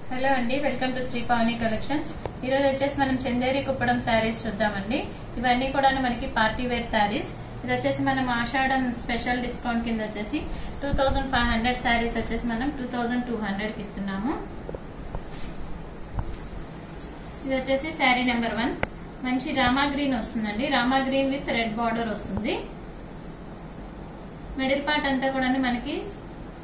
Hello అండి, welcome to Shri Pavani collections. ఈ రోజు వచ్చేసి మనం చందేరి కుప్పడం శారీస్ చూద్దామండి. ఇవన్నీ కూడా మనకి పార్టీ వేర్ శారీస్. ఇది వచ్చేసి మనం ఆషాఢం స్పెషల్ డిస్కౌంట్ కింద వచ్చేసి 2500 శారీస్ వచ్చేసి మనం 2200 కి ఇస్తున్నాము. ఇది వచ్చేసి శారీ నెంబర్ 1. మంచి రామా గ్రీన్ వస్తుందండి. Rama green with red border వస్తుంది. మిడిల్ పార్ట్ అంతా కూడా మనకి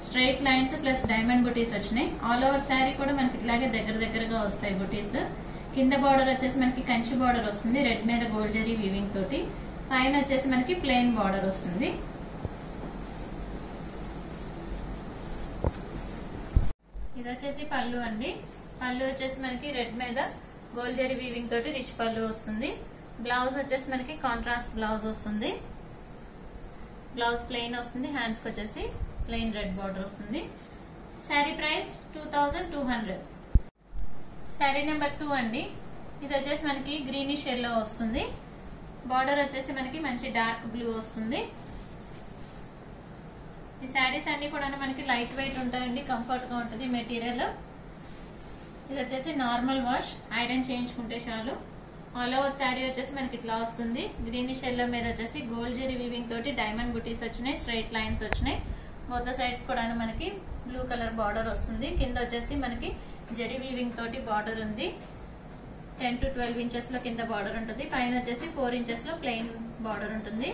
స్ట్రైట్ లైన్స్ ప్లస్ డైమండ్ బుటీస్ వచ్చినాయి. ఆల్ ఓవర్ శారీ కూడా మనకి ఇట్లాగే దగ్గరగా వస్తాయి బుటీస్. కింద బార్డర్ వచ్చేసి మనకి కంచి బార్డర్ వస్తుంది, రెడ్ మీద గోల్డ్ జరీ వీవింగ్ తోటి. పైన వచ్చేసి మనకి ప్లెయిన్ బార్డర్ వస్తుంది. ఇది వచ్చేసి పళ్ళు అండి. పళ్ళు వచ్చేసి మనకి రెడ్ మీద గోల్డ్ జరీ వీవింగ్ తోటి రిచ్ పళ్ళు వస్తుంది. బ్లౌజ్ వచ్చేసి మనకి కాంట్రాస్ట్ బ్లౌజ్ వస్తుంది. బ్లౌజ్ ప్లెయిన్ వస్తుంది. హ్యాండ్స్ కి వచ్చేసి ప్లెయిన్ రెడ్ బార్డర్ వస్తుంది. శారీ ప్రైస్ 2200. శారీ నెంబర్ 2 అండి. ఇది వచ్చేసి మనకి గ్రీనిష్ ఎల్లో వస్తుంది. బార్డర్ వచ్చేసి మనకి మంచి డార్క్ బ్లూ వస్తుంది. ఈ శారీస్ అన్ని కూడా మనకి లైట్ వెయిట్ ఉంటాయండి, కంఫర్ట్ గా ఉంటుంది మెటీరియల్. ఇది వచ్చేసి నార్మల్ వాష్, ఐరన్ చేయించుకుంటే చాలు. ఆల్ ఓవర్ శారీ వచ్చేసి మనకి ఇట్లా వస్తుంది. గ్రీనిష్ ఎల్లో మీద వచ్చేసి గోల్డ్ జరీ వీవింగ్ తోటి డైమండ్ బుటీస్ వచ్చినాయి, స్ట్రైట్ లైన్స్ వచ్చినాయి. మొత్త సైడ్స్ కూడా మనకి బ్లూ కలర్ బార్డర్ వస్తుంది. కింద వచ్చేసి మనకి జరీ వీవింగ్ తోటి బార్డర్ ఉంది. 10 to 12 ఇంచెస్ లో కింద బార్డర్ ఉంటుంది. పైన వచ్చేసి 4 ఇంచెస్ లో ప్లెయిన్ బార్డర్ ఉంటుంది.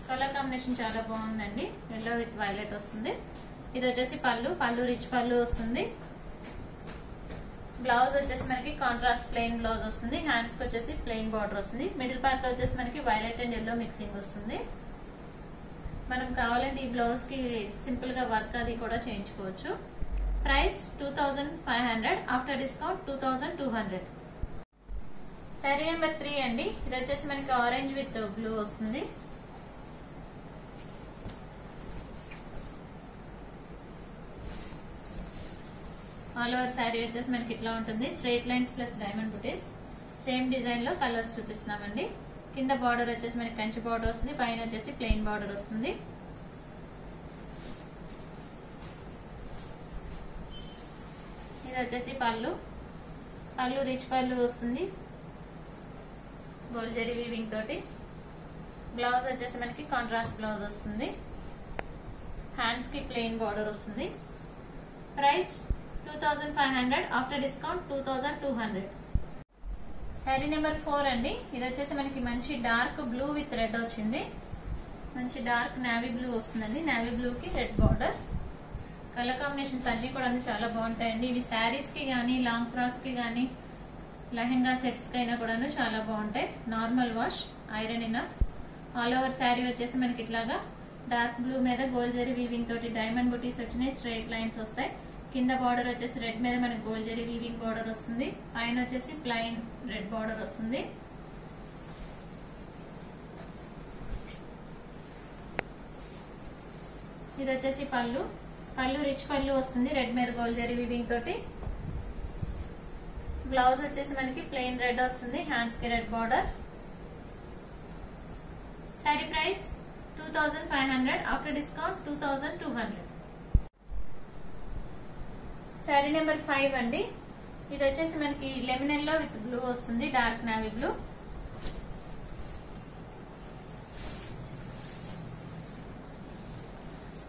కలర్ కాంబినేషన్ చాలా బాగుందండి. ఎల్లో విత్ వైలెట్ వస్తుంది. ఇది వచ్చేసి పళ్ళు రిచ్ పళ్ళు వస్తుంది. బ్లౌజ్ వచ్చేసి మనకి కాంట్రాస్ట్ ప్లెయిన్ బ్లౌజ్ వస్తుంది. హ్యాండ్స్ కి వచ్చేసి ప్లెయిన్ బార్డర్ వస్తుంది. మిడిల్ పార్ట్ లో వచ్చేసి మనకి వైలెట్ అండ్ ఎల్లో మిక్సింగ్ వస్తుంది. మనం కావాలంటే ఈ బ్లౌజ్ కి సింపుల్ గా వర్క్ అది కూడా చేయించుకోవచ్చు. Price 2500, after discount 2200. Sari number 3 అండి. ఇది వచ్చేసి మనకి ఆరెంజ్ విత్ బ్లూ వస్తుంది. ఆల్ ఓవర్ శారీ వచ్చేసి మనకి ఇట్లా ఉంటుంది. స్ట్రైట్ లైన్స్ ప్లస్ డైమండ్ బుటీస్. సేమ్ డిజైన్ లో కలర్స్ చూపిస్తున్నామండి. కింద బార్డర్ వచ్చేసి మనకి కంచి బార్డర్ వస్తుంది. పైన వచ్చేసి ప్లెయిన్ బార్డర్ వస్తుంది. ఇది వచ్చేసి పళ్ళు రిచ్ పళ్ళు వస్తుంది, గోల్డ్ జరీ వీవింగ్ తోటి. బ్లౌజ్ వచ్చేసి మనకి కాంట్రాస్ట్ బ్లౌజ్ వస్తుంది. హ్యాండ్స్ కి ప్లెయిన్ బార్డర్ వస్తుంది. Price 2500, after discount 2200. Sari number 4 అండి. ఇది వచ్చేసి మనకి మంచి డార్క్ బ్లూ విత్ రెడ్ వచ్చింది. మంచి డార్క్ నావీ బ్లూ వస్తుందండి. నావీ బ్లూ కి రెడ్ బార్డర్. కలర్ కాంబినేషన్స్ అన్ని కూడా చాలా బాగుంటాయండి. ఇవి శారీస్ కి గానీ, లాంగ్ ఫ్రాక్స్ కి గానీ, లెహెంగా సెట్స్ కి అయినా కూడా చాలా బాగుంటాయి. Normal wash, iron enough. All over sari వచ్చేసి మనకి ఇట్లాగా డార్క్ బ్లూ మీద గోల్డ్ జరీ వీవింగ్ తోటి డైమండ్ బుటీస్ వచ్చినాయి, స్ట్రైట్ లైన్స్ వస్తాయి. కింద బార్డర్ వచ్చేసి రెడ్ మీద మనకి గోల్డ్ జరీ వీవింగ్ బార్డర్ వస్తుంది. పైన వచ్చేసి ప్లెయిన్ రెడ్ బార్డర్ వస్తుంది. ఇది వచ్చేసి పళ్ళు రిచ్ పళ్ళు వస్తుంది, రెడ్ మీద గోల్డ్ జరీ వీవింగ్ తోటి. బ్లౌజ్ వచ్చేసి మనకి ప్లెయిన్ రెడ్ వస్తుంది. హ్యాండ్స్ కి red border. Sari price 2500, after discount 2200. Sari number 5 అండి. ఇది వచ్చేసి మనకి లెమన్ ఎల్లో విత్ బ్లూ వస్తుంది, dark navy blue.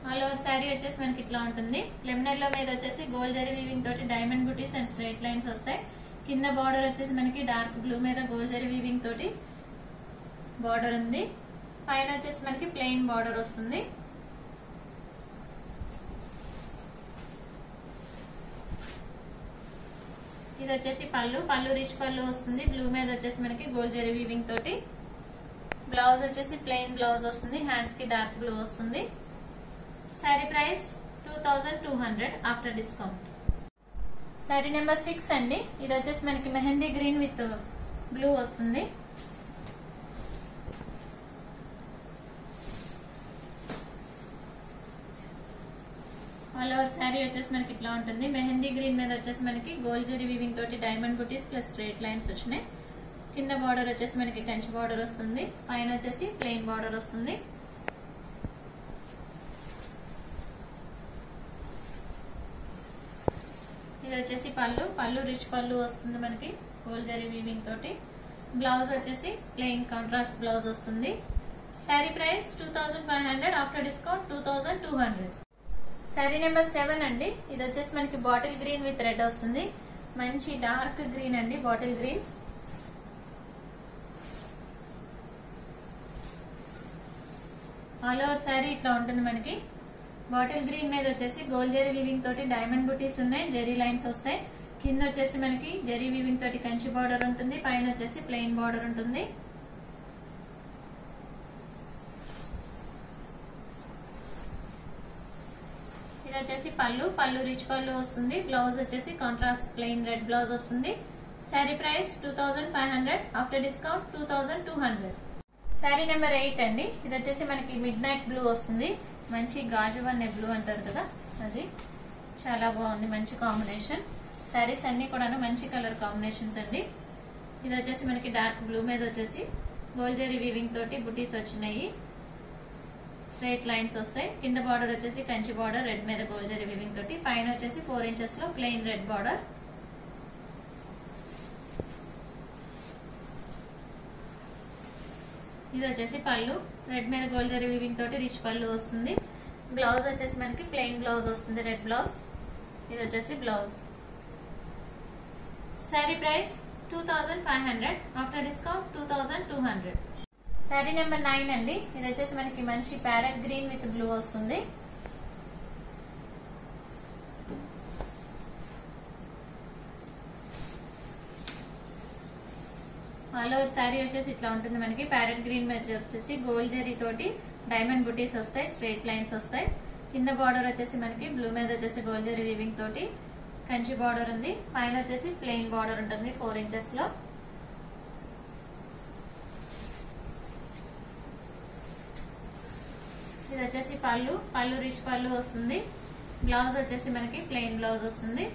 All over sari వచ్చేసి మనకి ఇట్లా ఉంటుంది. లెమన్ ఎల్లో మీద వచ్చేసి గోల్డ్ జరీ వీవింగ్ తోటి diamond buttis and straight lines వస్తాయి. కింద బార్డర్ వచ్చేసి మనకి డార్క్ బ్లూ మీద గోల్డ్ జరీ వీవింగ్ తోటి బార్డర్ ఉంది. పైన వచ్చేసి మనకి ప్లెయిన్ బార్డర్ వస్తుంది. ఇది వచ్చేసి పళ్ళు రిచ్ పళ్ళు వస్తుంది. బ్లూ మీద వచ్చేసి మనకి గోల్డ్ జరీ వీవింగ్ తోటి. బ్లౌజ్ వచ్చేసి ప్లెయిన్ బ్లౌజ్ వస్తుంది. హ్యాండ్స్ కి డార్క్ బ్లూ వస్తుంది. Sari price 2200, after discount. Sari number 6 అండి. ఇది వచ్చేసి మనకి మెహందీ గ్రీన్ విత్ బ్లూ వస్తుంది. ఆల్ ఓవర్ శారీ వచ్చేసి మనకి ఇట్లా ఉంటుంది. మెహందీ గ్రీన్ మీద వచ్చేసి మనకి గోల్డ్ జరీ వీవింగ్ తోటి డైమండ్ బుటీస్ ప్లస్ స్ట్రైట్ లైన్స్ వచ్చినాయి. కింద బార్డర్ వచ్చేసి మనకి కంచి బార్డర్ వస్తుంది. పైన వచ్చేసి ప్లెయిన్ బార్డర్ వస్తుంది. ఇది వచ్చేసి పళ్ళు రిచ్ పళ్ళు వస్తుంది మనకి గోల్డ్ జరీ వీవింగ్ తోటి. బ్లౌజ్ వచ్చేసి ప్లెయిన్ కాంట్రాస్ట్ బ్లౌజ్ వస్తుంది. Sari price 2500, after discount 2200. Sari number 7 అండి. ఇది వచ్చేసి మనకి బాటిల్ గ్రీన్ విత్ రెడ్ వస్తుంది. మంచి డార్క్ గ్రీన్ అండి, bottle green. All over sari ఇట్లా ఉంటుంది మనకి. బాటిల్ గ్రీన్ మీద వచ్చేసి గోల్డ్ జరీ వీవింగ్ తోటి డైమండ్ బుటీస్ ఉన్నాయి, జరీ లైన్స్ వస్తాయి. కింద వచ్చేసి మనకి జరీ వీవింగ్ తోటి కంచి బార్డర్ ఉంటుంది, పైన వచ్చేసి ప్లెయిన్ బార్డర్ ఉంటుంది. ఇది వచ్చేసి పళ్ళు రిచ్ పళ్ళు వస్తుంది. బ్లౌజ్ వచ్చేసి కాంట్రాస్ట్ ప్లెయిన్ రెడ్ బ్లౌజ్ వస్తుంది. Sari price 2500, after discount 2200. Sari number 8 అండి. ఇది వచ్చేసి మనకి మిడ్ నైట్ బ్లూ వస్తుంది. మంచి గాజు వన్నె బ్లూ అంటారు కదా, అది చాలా బాగుంది, మంచి కాంబినేషన్. శారీస్ అన్ని కూడా మంచి కలర్ కాంబినేషన్స్ అండి. ఇది వచ్చేసి మనకి డార్క్ బ్లూ మీద వచ్చేసి గోల్డ్ జరీ వీవింగ్ తోటి బుటీస్ వచ్చినాయి, స్ట్రైట్ లైన్స్ వస్తాయి. కింద బార్డర్ వచ్చేసి కంచి బార్డర్ రెడ్ మీద గోల్డ్ జరీ వీవింగ్ తోటి, పైన వచ్చేసి 4 ఇంచెస్ లో ప్లెయిన్ రెడ్ బార్డర్. ఇది వచ్చేసి పళ్ళు రెడ్ మీద గోల్డ్ జరీ వీవింగ్ తోటి రిచ్ పళ్ళు వస్తుంది. బ్లౌజ్ వచ్చేసి మనకి ప్లెయిన్ బ్లౌజ్ వస్తుంది, రెడ్ బ్లౌజ్. ఇది వచ్చేసి blouse. Sari price 2500, after discount 2200. Sari number 9 అండి. ఇది వచ్చేసి మనకి మంచి ప్యారెట్ గ్రీన్ విత్ బ్లూ వస్తుంది. ఆల్ ఓవర్ శారీ వచ్చేసి ఇట్లా ఉంటుంది మనకి. ప్యారెట్ గ్రీన్ మీద వచ్చేసి గోల్డ్ జరీ తోటి డైమండ్ బుటీస్ వస్తాయి, స్ట్రైట్ లైన్స్ వస్తాయి. కింద బార్డర్ వచ్చేసి మనకి బ్లూ మీద వచ్చేసి గోల్డ్ జరీ వీవింగ్ తోటి కంచి బార్డర్ ఉంది, పైన వచ్చేసి ప్లెయిన్ బార్డర్ ఉంటుంది 4 ఇంచెస్ లో. ఇది వచ్చేసి పళ్ళు రిచ్ పళ్ళు వస్తుంది. బ్లౌజ్ వచ్చేసి మనకి ప్లెయిన్ బ్లౌజ్ వస్తుంది.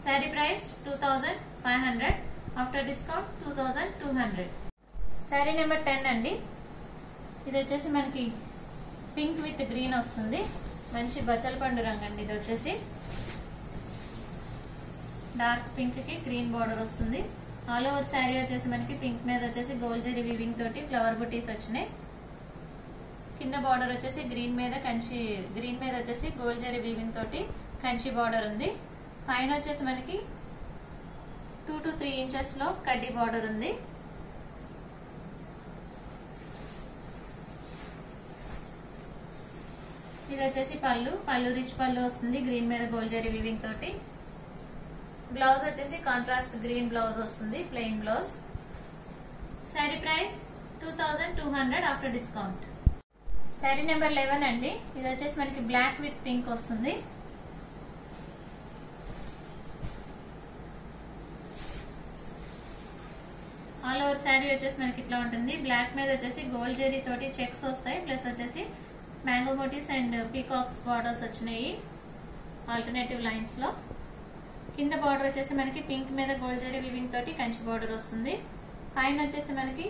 Sari price 2500, after discount 2200. Sari number 10 అండి. ఇది వచ్చేసి మనకి పింక్ విత్ గ్రీన్ వస్తుంది. మంచి బచ్చల పండు రంగు అండి. ఇది వచ్చేసి డార్క్ పింక్ కి గ్రీన్ బార్డర్ వస్తుంది. ఆల్ ఓవర్ శారీ వచ్చేసి మనకి పింక్ మీద వచ్చేసి గోల్డ్ జరీ వీవింగ్ తోటి ఫ్లవర్ బుటీస్ వచ్చినాయి. కింద బార్డర్ వచ్చేసి గ్రీన్ మీద వచ్చేసి గోల్డ్ జరీ వీవింగ్ తోటి కంచి బార్డర్ ఉంది. పైన వచ్చేసి మనకి 2 to 3 ఇంచెస్ లో కడ్డీ బార్డర్ ఉంది. ఇది వచ్చేసి పళ్ళు రిచ్ పళ్ళు వస్తుంది, గ్రీన్ మీద గోల్డ్ జరీ వీవింగ్ తోటి. బ్లౌజ్ వచ్చేసి కాంట్రాస్ట్ గ్రీన్ బ్లౌజ్ వస్తుంది, plain blouse. Sari price 2200, after discount. Sari number 11 అండి. ఇది వచ్చేసి మనకి బ్లాక్ విత్ పింక్ వస్తుంది. ఆల్ ఓవర్ శారీ వచ్చేసి మనకి ఇట్లా ఉంటుంది. బ్లాక్ మీద వచ్చేసి గోల్డ్ జరీ తోటి చెక్స్ వస్తాయి, ప్లస్ వచ్చేసి mango motifs and peacocks borders వచ్చినాయి ఆల్టర్నేటివ్ లైన్స్ లో. కింద బార్డర్ వచ్చేసి మనకి పింక్ మీద గోల్డ్ జరీ వీవింగ్ తోటి కంచి బార్డర్ వస్తుంది. పైన వచ్చేసి మనకి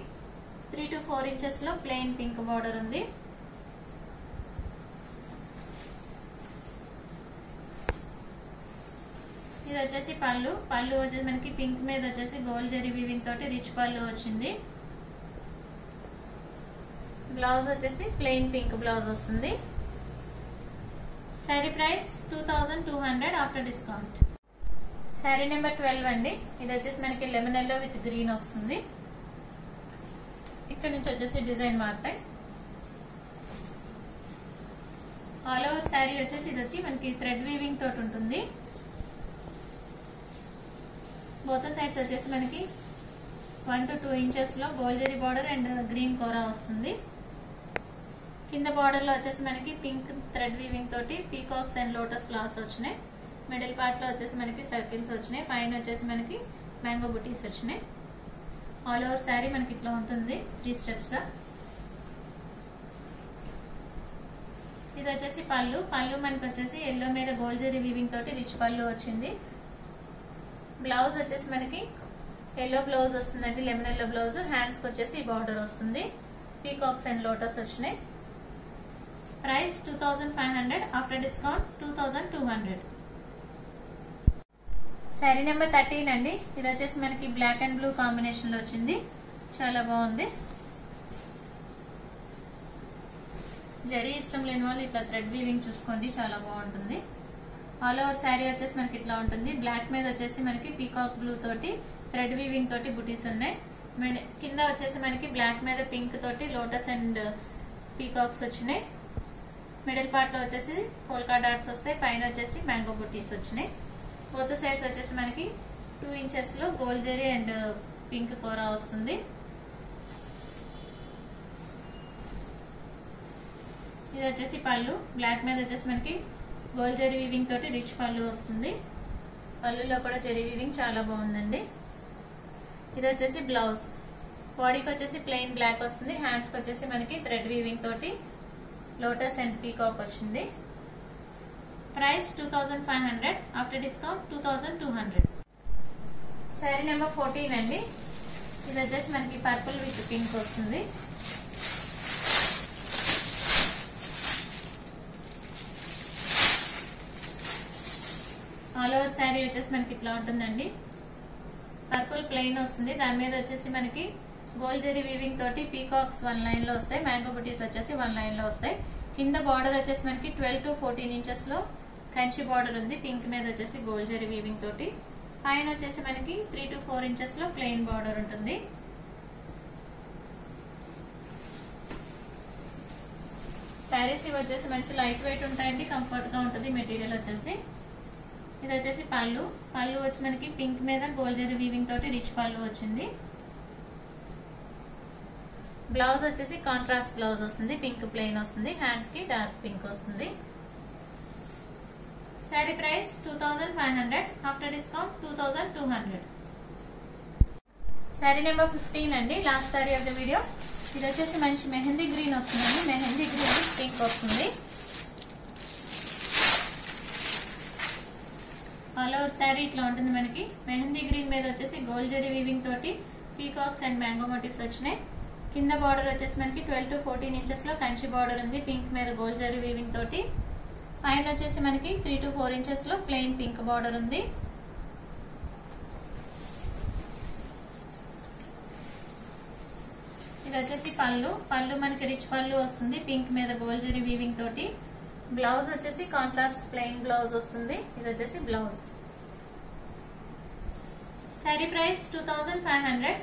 3 to 4 ఇంచెస్ లో ప్లెయిన్ పింక్ బార్డర్ ఉంది. ఇది వచ్చేసి పళ్ళు వచ్చేసి మనకి పింక్ మీద వచ్చేసి గోల్డ్ జరీ వీవింగ్ తోటి రిచ్ పళ్ళు వచ్చింది. బ్లౌజ్ వచ్చేసి ప్లెయిన్ పింక్ బ్లౌజ్ వస్తుంది. Sari price 2200, after discount. Sari number 12 అండి. ఇది వచ్చేసి మనకి లెమన్ ఎల్లో విత్ గ్రీన్ వస్తుంది. ఇక్కడ నుంచి వచ్చేసి డిజైన్ మారుతాయి. ఆల్ ఓవర్ శారీ వచ్చేసి ఇది వచ్చి మనకి థ్రెడ్ వీవింగ్ తోటి ఉంటుంది. బోత్ సైడ్స్ వచ్చేసి మనకి 1 to 2 ఇంచెస్ లో gold zari border and green kora వస్తుంది. కింద బార్డర్ లో వచ్చేసి మనకి పింక్ థ్రెడ్ వీవింగ్ తోటి పీకాక్స్ అండ్ లోటస్ ఫ్లవర్స్ వచ్చినాయి. మిడిల్ పార్ట్ లో వచ్చేసి మనకి సర్కిల్స్ వచ్చినాయి. పైన వచ్చేసి మనకి మ్యాంగో బుటీస్ వచ్చినాయి. ఆల్ ఓవర్ శారీ మనకి ఇట్లా ఉంటుంది 3 స్టెప్స్ లో. ఇది వచ్చేసి పళ్ళు మనకి వచ్చేసి ఎల్లో మీద గోల్డ్ జరీ వీవింగ్ తోటి రిచ్ పళ్ళు వచ్చింది. బ్లౌజ్ వచ్చేసి మనకి ఎల్లో బ్లౌజ్ వస్తుందండి, లెమన్ ఎల్లో బ్లౌజ్. హ్యాండ్స్ కి వచ్చేసి బార్డర్ వస్తుంది, పీకాక్స్ అండ్ లోటస్ వచ్చినాయి. Price 2500, after discount 2200. Sari number 13 అండి. ఇది వచ్చేసి మనకి బ్లాక్ అండ్ బ్లూ కాంబినేషన్ లో వచ్చింది, చాలా బాగుంది. జరీ ఇష్టం లేని వాళ్ళు ఇట్లా థ్రెడ్ వీవింగ్ చూసుకోండి, చాలా బాగుంటుంది. ఆల్ ఓవర్ శారీ వచ్చేసి మనకి ఇట్లా ఉంటుంది. బ్లాక్ మీద వచ్చేసి మనకి పీకాక్ బ్లూ తోటి థ్రెడ్ వీవింగ్ తోటి బుటీస్ ఉన్నాయి. కింద వచ్చేసి మనకి బ్లాక్ మీద పింక్ తోటి లోటస్ అండ్ పీకాక్స్ వచ్చినాయి. మిడిల్ పార్ట్ లో వచ్చేసి పోల్కా డాట్స్ వస్తాయి, పైన వచ్చేసి మ్యాంగో బుటీస్ వచ్చినాయి. బోత్ సైడ్స్ వచ్చేసి మనకి 2 ఇంచెస్ లో గోల్డ్ జరీ అండ్ పింక్ కోరా వస్తుంది. ఇది వచ్చేసి పళ్ళు, బ్లాక్ మీద వచ్చేసి మనకి గోల్డ్ జరీ వీవింగ్ తోటి రిచ్ పళ్ళు వస్తుంది. పళ్ళులో కూడా జరీ వీవింగ్ చాలా బాగుందండి. ఇది వచ్చేసి బ్లౌజ్, బాడీకి వచ్చేసి ప్లెయిన్ బ్లాక్ వస్తుంది. హ్యాండ్స్ కి వచ్చేసి మనకి థ్రెడ్ వీవింగ్ తోటి లోటస్ అండ్ పీకాక్ వచ్చింది. Price 2500, after discount 2200. Sari number 14 అండి. ఇది వచ్చేసి మనకి పర్పుల్ విత్ పింక్ వస్తుంది. ఆల్ ఓవర్ శారీ వచ్చేసి మనకి ఇట్లా ఉంటుందండి. పర్పుల్ ప్లెయిన్ వస్తుంది, దాని మీద వచ్చేసి మనకి గోల్డ్ జరీ వీవింగ్ తోటి పీకాక్స్ 1 లైన్ లో వస్తాయి, మ్యాంగో బుటీస్ వచ్చేసి 1 లైన్ లో వస్తాయి. కింద బార్డర్ వచ్చేసి మనకి 12 to 14 ఇంచెస్ లో కంచి బార్డర్ ఉంది. పింక్ మీద వచ్చేసి గోల్డ్ జరీ వీవింగ్ తోటి, పైన వచ్చేసి మనకి 3 to 4 ఇంచెస్ లో ప్లెయిన్ బార్డర్ ఉంటుంది. శారీస్ ఇవి వచ్చేసి మంచి లైట్ వెయిట్ ఉంటాయండి, కంఫర్ట్ గా ఉంటుంది మెటీరియల్ వచ్చేసి. ఇది వచ్చేసి పళ్ళు, పళ్ళు వచ్చి మనకి పింక్ మీద గోల్డ్ జరీ వీవింగ్ తోటి రిచ్ పళ్ళు వచ్చింది. బ్లౌజ్ వచ్చేసి కాంట్రాస్ట్ బ్లౌజ్ వస్తుంది, పింక్ ప్లెయిన్ వస్తుంది. హ్యాండ్స్ కి డార్క్ పింక్ వస్తుంది. Sari price 2500, after discount 2200. Sari number 15 అండి, last sari of the video. ఇది వచ్చేసి మంచి మెహందీ గ్రీన్ వస్తుందండి, మెహందీ గ్రీన్ పింక్ వస్తుంది. ఆల్ ఓవర్ శారీ ఇట్లా ఉంటుంది మనకి. మెహందీ గ్రీన్ మీద వచ్చేసి గోల్డ్ జరీ వీవింగ్ తోటి పీకాక్స్ అండ్ మ్యాంగో మోటివ్స్ వచ్చినాయి. కింద బార్డర్ వచ్చేసి మనకి 12 to 14 ఇంచెస్ లో కంచి బార్డర్ ఉంది, పింక్ మీద గోల్డ్ జరీ వీవింగ్ తోటి. పైన వచ్చేసి మనకి 3 to 4 ఇంచెస్ లో ప్లెయిన్ పింక్ బార్డర్ ఉంది. ఇది వచ్చేసి పళ్ళు, పళ్ళు మనకి రిచ్ పళ్ళు వస్తుంది, పింక్ మీద గోల్డ్ జరీ వీవింగ్ తోటి. బ్లౌజ్ వచ్చేసి కాంట్రాస్ట్ ప్లెయిన్ బ్లౌజ్ వస్తుంది. ఇది వచ్చేసి blouse. Sari price 2500,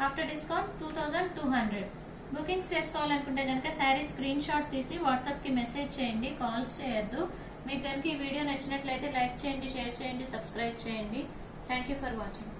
after discount 2200. Bookings చేసుకోవాలనుకుంటే కనుక శారీ స్క్రీన్ షాట్ తీసి వాట్సాప్ కి మెసేజ్ చేయండి, కాల్స్ చేయొద్దు. మీకు కనుక ఈ వీడియో నచ్చినట్లయితే లైక్ చేయండి, షేర్ చేయండి, సబ్స్క్రైబ్ చేయండి. Thank you for watching.